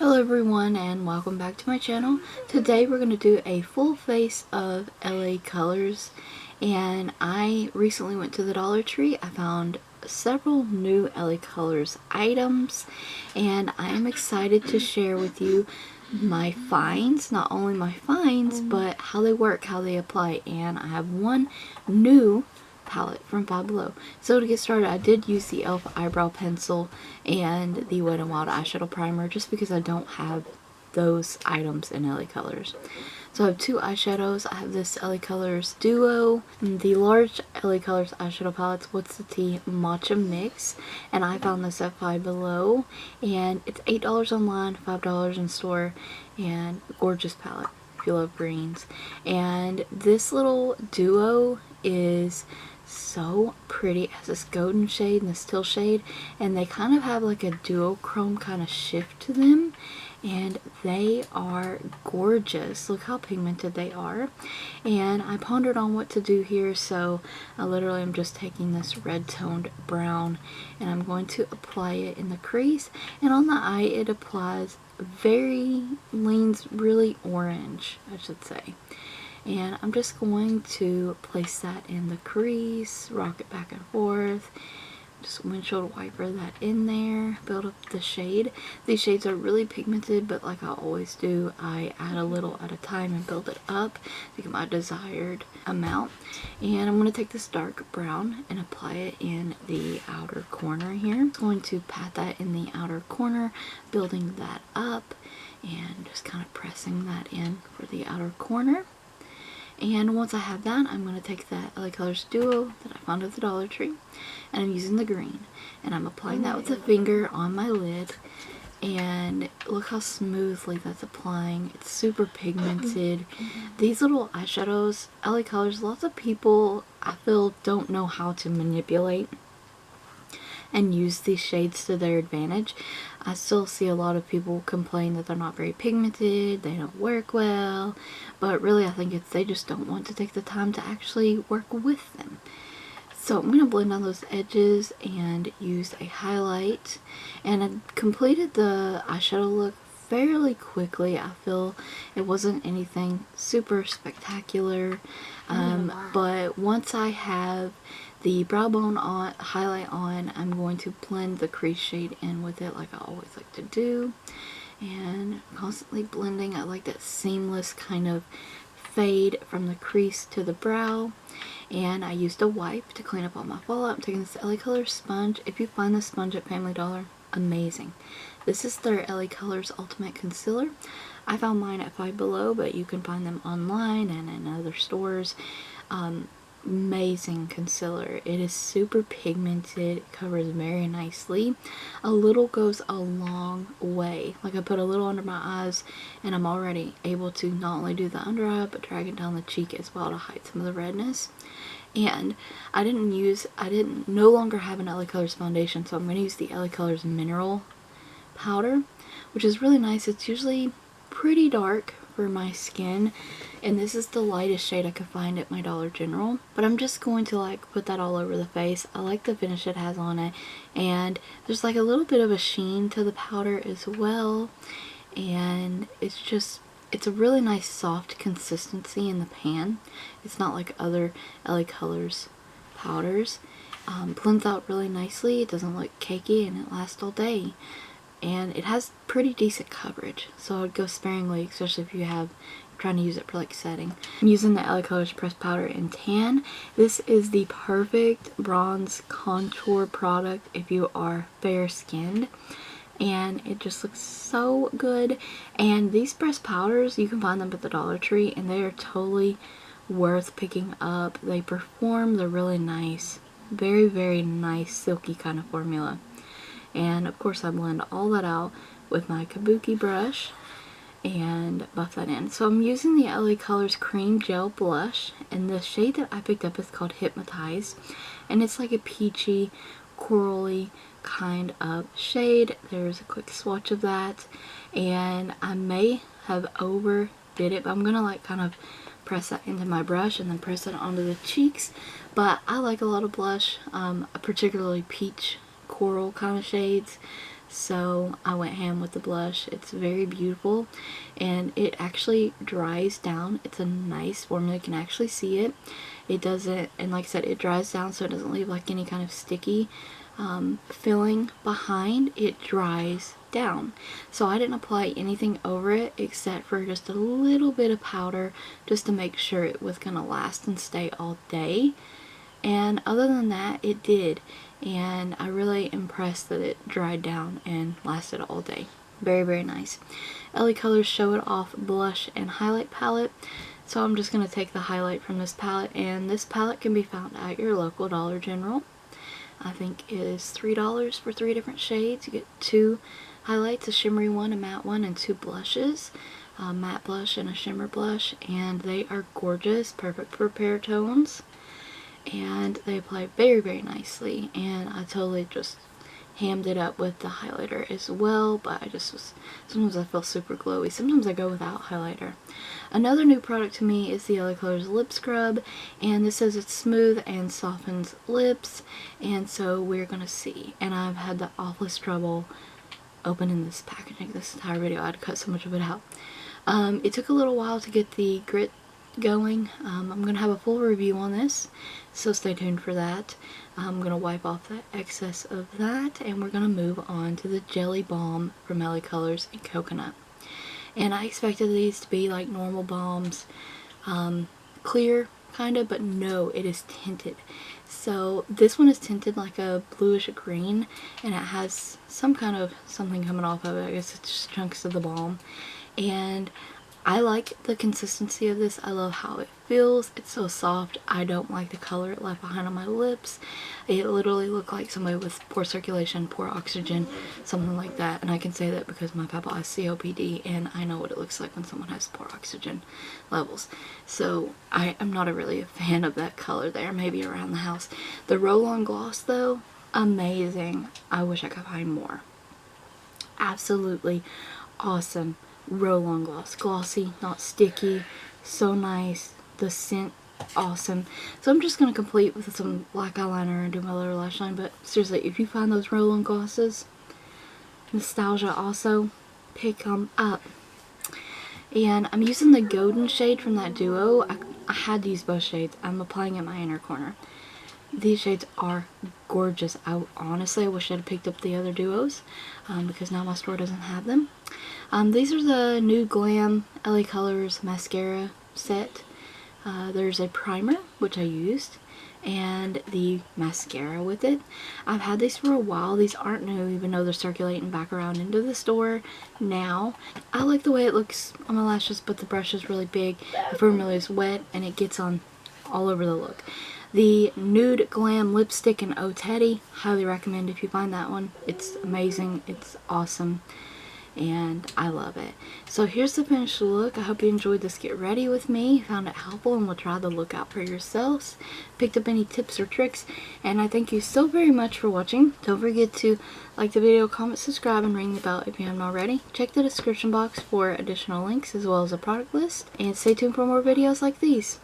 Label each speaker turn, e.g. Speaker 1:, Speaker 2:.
Speaker 1: Hello everyone and welcome back to my channel. Today we're going to do a full face of LA Colors, and I recently went to the Dollar Tree. I found several new LA Colors items and I am excited to share with you my finds. Not only my finds, but how they work, how they apply, and I have one new palette from Five Below. So to get started, I did use the e.l.f. eyebrow pencil and the WetnWild eyeshadow primer just because I don't have those items in LA Colors. So I have two eyeshadows. I have this LA Colors Duo, the large LA Colors eyeshadow palettes, What's the Tea Matcha Mix, and I found this at Five Below, and it's $8 online, $5 in store, and gorgeous palette if you love greens. And this little duo is so pretty. It has this golden shade and this teal shade, and they kind of have like a duochrome kind of shift to them, and they are gorgeous. Look how pigmented they are. And I pondered on what to do here, so I literally am just taking this red toned brown and I'm going to apply it in the crease, and on the eye it applies leans really orange, I should say. And I'm just going to place that in the crease, rock it back and forth, just windshield wiper that in there, build up the shade. These shades are really pigmented, but like I always do, I add a little at a time and build it up to get my desired amount. And I'm going to take this dark brown and apply it in the outer corner here. I'm going to pat that in the outer corner, building that up and just kind of pressing that in for the outer corner. And once I have that, I'm going to take that LA Colors Duo that I found at the Dollar Tree, and I'm using the green, and I'm applying that with a finger on my lid, and look how smoothly that's applying. It's super pigmented. These little eyeshadows, LA Colors, lots of people I feel don't know how to manipulate and use these shades to their advantage. I still see a lot of people complain that they're not very pigmented, they don't work well, but really I think it's they just don't want to take the time to actually work with them. So I'm going to blend on those edges and use a highlight, and I completed the eyeshadow look fairly quickly. I feel it wasn't anything super spectacular, but once I have the brow bone on, highlight on, I'm going to blend the crease shade in with it like I always like to do, and constantly blending. I like that seamless kind of fade from the crease to the brow. And I used a wipe to clean up all my fallout. I'm taking this LA Colors sponge. If you find this sponge at Family Dollar, amazing. This is their LA Colors Ultimate Concealer. I found mine at Five Below, but you can find them online and in other stores. Amazing concealer. It is super pigmented, it covers very nicely. A little goes a long way. Like, I put a little under my eyes and I'm already able to not only do the under eye but drag it down the cheek as well to hide some of the redness. And I no longer have an LA Colors foundation, so I'm going to use the LA Colors Mineral powder, which is really nice. It's usually pretty dark for my skin, and this is the lightest shade I could find at my Dollar General, but I'm just going to like put that all over the face. I like the finish it has on it, and there's like a little bit of a sheen to the powder as well, and it's a really nice soft consistency in the pan. It's not like other LA Colors powders. Blends out really nicely, it doesn't look cakey, and it lasts all day. And it has pretty decent coverage, so I would go sparingly, especially if you're trying to use it for like setting. I'm using the LA Colors Pressed Powder in Tan. This is the perfect bronze contour product if you are fair skinned, and it just looks so good. And these pressed powders, you can find them at the Dollar Tree, and they are totally worth picking up. They perform, they're really nice, very, very nice silky kind of formula. And of course I blend all that out with my kabuki brush and buff that in. So I'm using the LA Colors Cream Gel Blush, and the shade that I picked up is called Hypnotized, and it's like a peachy, corally kind of shade. There's a quick swatch of that, and I may have overdid it, but I'm gonna like kind of press that into my brush and then press it onto the cheeks. But I like a lot of blush, particularly peach coral kind of shades, so I went ham with the blush. It's very beautiful, and it actually dries down. It's a nice formula. You can actually see it. It doesn't, and like I said, it dries down so it doesn't leave like any kind of sticky filling behind. It dries down. So I didn't apply anything over it except for just a little bit of powder just to make sure it was going to last and stay all day. And other than that, it did. And I really impressed that it dried down and lasted all day. Very, very nice. LA Colors Show It Off Blush and Highlight Palette. So I'm just going to take the highlight from this palette, and this palette can be found at your local Dollar General. I think it is $3 for 3 different shades. You get 2 highlights, a shimmery one, a matte one, and 2 blushes. A matte blush and a shimmer blush, and they are gorgeous, perfect for pear tones. And they apply very, very nicely, and I totally just hammed it up with the highlighter as well, but I just was, sometimes I feel super glowy, sometimes I go without highlighter. Another new product to me is the LaColors Lip Scrub, and this says it's smooth and softens lips, and so we're gonna see. And I've had the awfulest trouble opening this packaging this entire video. I had to cut so much of it out. It took a little while to get the grit going. I'm gonna have a full review on this, so stay tuned for that. I'm gonna wipe off the excess of that, and we're gonna move on to the Jelly Balm from LA Colors in Coconut. And I expected these to be like normal balms, clear kind of, but no, it is tinted. So this one is tinted like a bluish green, and it has some kind of something coming off of it. I guess it's just chunks of the balm. And I like the consistency of this. I love how it feels. It's so soft. I don't like the color it left behind on my lips. It literally looked like somebody with poor circulation, poor oxygen, something like that. And I can say that because my papa has COPD, and I know what it looks like when someone has poor oxygen levels. So I am not really a fan of that color there, maybe around the house. The roll-on gloss though, amazing. I wish I could find more. Absolutely awesome. Roll-on gloss. Glossy, not sticky, so nice. The scent, awesome. So I'm just going to complete with some black eyeliner and do my lower lash line, but seriously, if you find those roll-on glosses, nostalgia also, pick them up. And I'm using the golden shade from that duo. I had to use both shades. I'm applying it in my inner corner. These shades are gorgeous. I honestly wish I'd picked up the other duos because now my store doesn't have them. These are the new Glam LA Colors mascara set. There's a primer, which I used, and the mascara with it. I've had these for a while. These aren't new, even though they're circulating back around into the store now. I like the way it looks on my lashes, but the brush is really big. The formula is wet, and it gets on all over the look. The Nude Glam Lipstick in Oh Teddy, highly recommend if you find that one. It's amazing, it's awesome, and I love it. So here's the finished look. I hope you enjoyed this get ready with me, found it helpful, and will try the look out for yourselves. Picked up any tips or tricks, and I thank you so very much for watching. Don't forget to like the video, comment, subscribe, and ring the bell if you haven't already. Check the description box for additional links as well as a product list, and stay tuned for more videos like these.